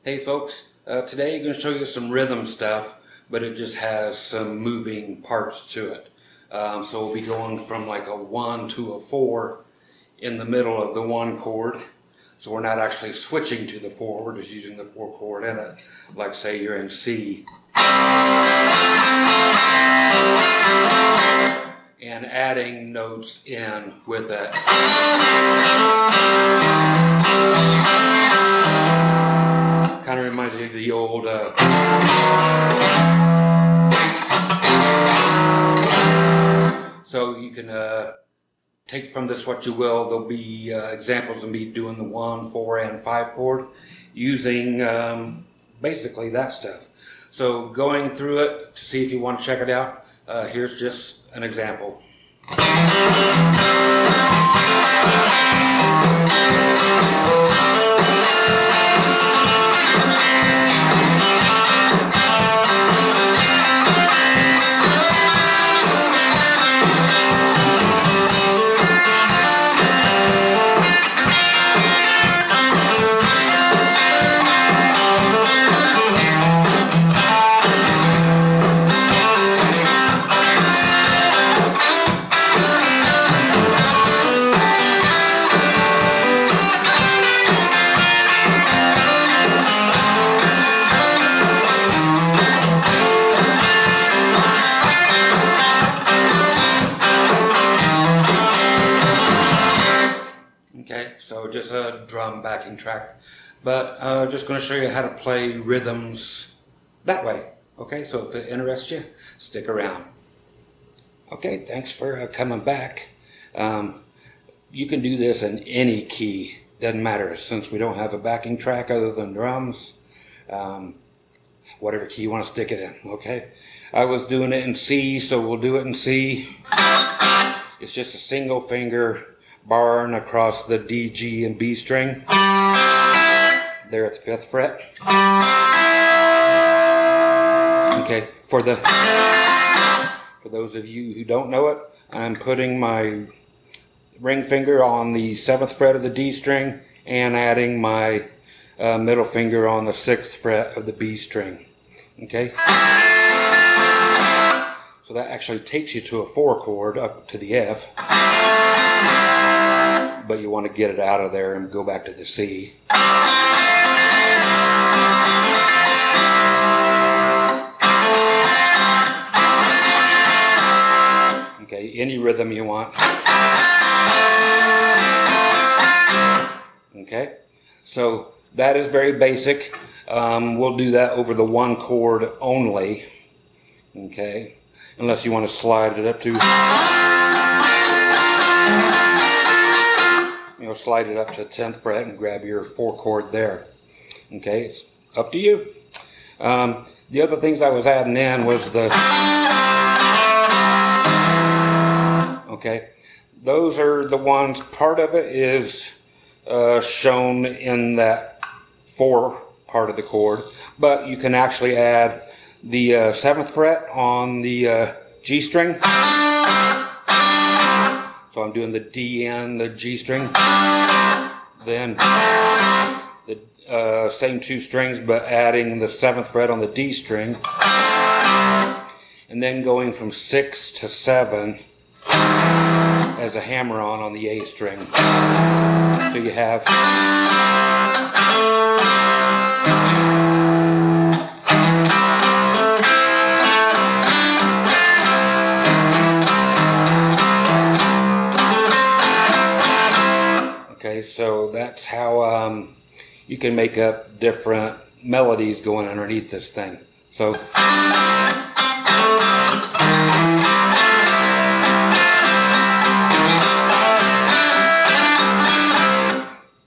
Hey folks, today I'm going to show you some rhythm stuff, but it just has some moving parts to it. So we'll be going from like a 1 to a 4 in the middle of the 1 chord. So we're not actually switching to the 4, we're just using the 4 chord in it. Like say you're in C. And adding notes in with it. Kind of reminds me of the old so you can take from this what you will. There'll be examples of me doing the 1, 4, and 5 chord using basically that stuff. So going through it to see if you want to check it out, here's just an example. Okay, so just a drum backing track, but just going to show you how to play rhythms that way. Okay, so if it interests you, stick around. Okay, thanks for coming back. You can do this in any key, doesn't matter, since we don't have a backing track other than drums. Whatever key you want to stick it in, okay? I was doing it in C, so we'll do it in C. It's just a single finger barring across the D, G, and B string there at the 5th fret. Okay, for those of you who don't know it, I'm putting my ring finger on the 7th fret of the D string and adding my middle finger on the 6th fret of the B string. Okay? So that actually takes you to a 4 chord up to the F. But you want to get it out of there and go back to the C. Okay, any rhythm you want. Okay, so that is very basic. We'll do that over the 1 chord only. Okay, unless you want to slide it up to... slide it up to the 10th fret and grab your 4 chord there. Okay, it's up to you. The other things I was adding in was the... Okay, those are the ones, part of it is shown in that 4 part of the chord, but you can actually add the 7th fret on the G string. So I'm doing the D and the G string, then the same 2 strings but adding the 7th fret on the D string, and then going from 6 to 7 as a hammer-on on the A string. So you have... Okay, so that's how you can make up different melodies going underneath this thing. So,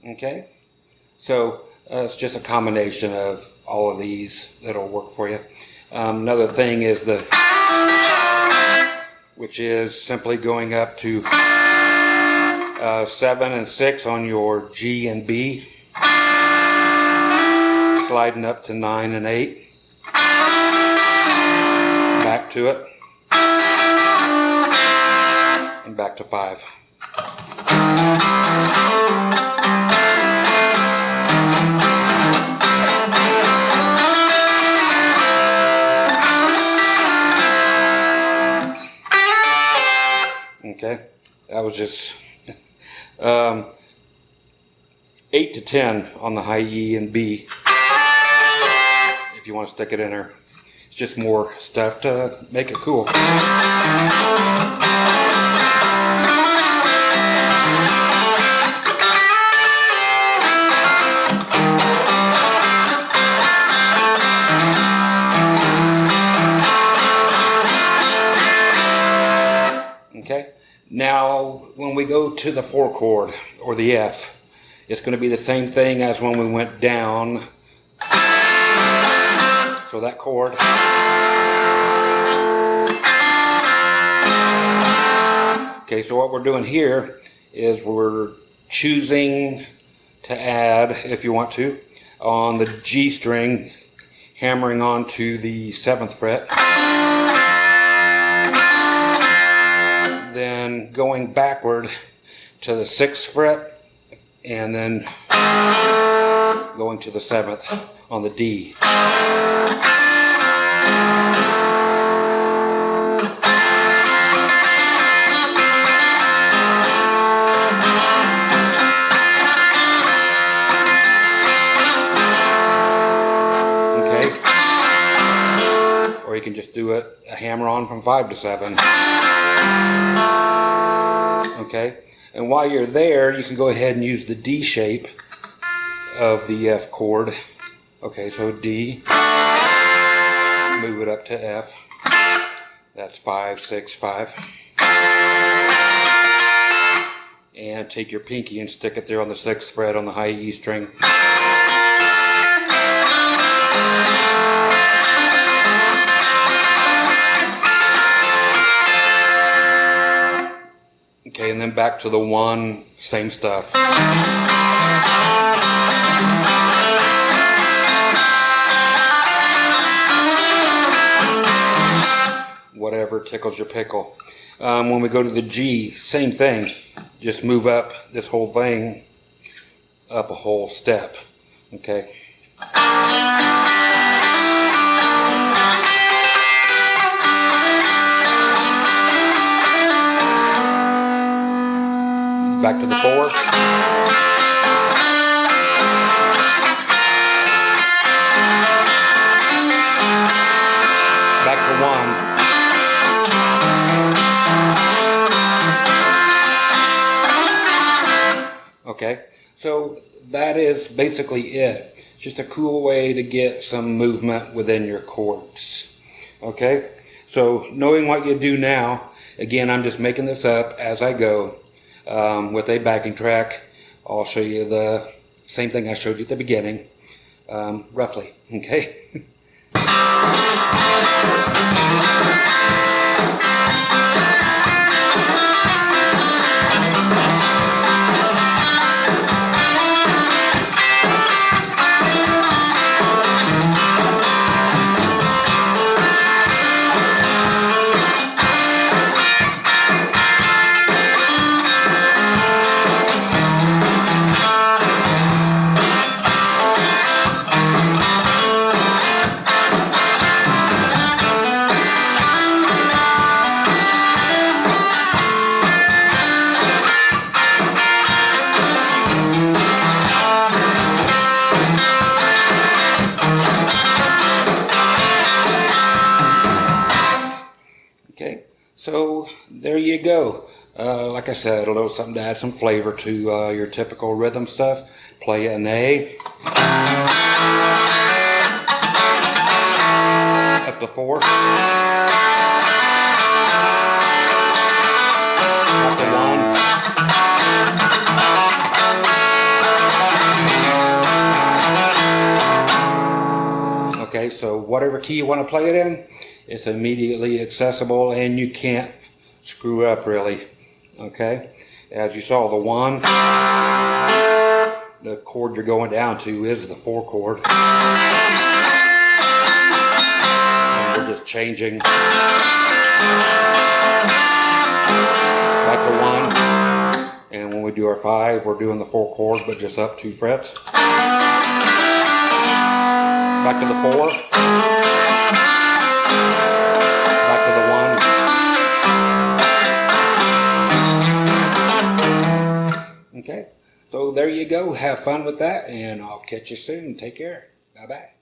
okay, so it's just a combination of all of these that'll work for you. Another thing is which is simply going up to 7 and 6 on your G and B, sliding up to 9 and 8, back to it, and back to 5. Okay, that was just 8 to 10 on the high E and B. If you want to stick it in there, it's just more stuff to make it cool. Okay, now when we go to the 4 chord or the F, it's going to be the same thing as when we went down. So that chord. Okay, so what we're doing here is we're choosing to add, if you want to, on the G string, hammering onto the 7th fret. Then going backward to the 6th fret, and then going to the 7th on the D. Okay, or you can just do it a hammer on from 5 to 7. Okay, and while you're there, you can go ahead and use the D shape of the F chord. Okay, so D, move it up to F. That's 5, 6, 5. And take your pinky and stick it there on the 6th fret on the high E string. Okay, and then back to the 1, same stuff. Whatever tickles your pickle. When we go to the G, same thing. Just move up this whole thing up a whole step. Okay. Back to the 4. Back to 1. Okay, so that is basically it. Just a cool way to get some movement within your chords. Okay, so knowing what you do now, again, I'm just making this up as I go. With a backing track, I'll show you the same thing I showed you at the beginning, roughly, okay? So there you go. Like I said, a little something to add some flavor to your typical rhythm stuff. Play an A. Up to 4. Up to 1. Okay, so whatever key you want to play it in, it's immediately accessible and you can't screw up really. Okay, as you saw, the 1, the chord you're going down to is the 4 chord. And we're just changing back to 1. And when we do our 5, we're doing the 4 chord, but just up 2 frets. Back to the 4. Back to the 1. Okay, so there you go. Have fun with that, and I'll catch you soon. Take care. Bye-bye.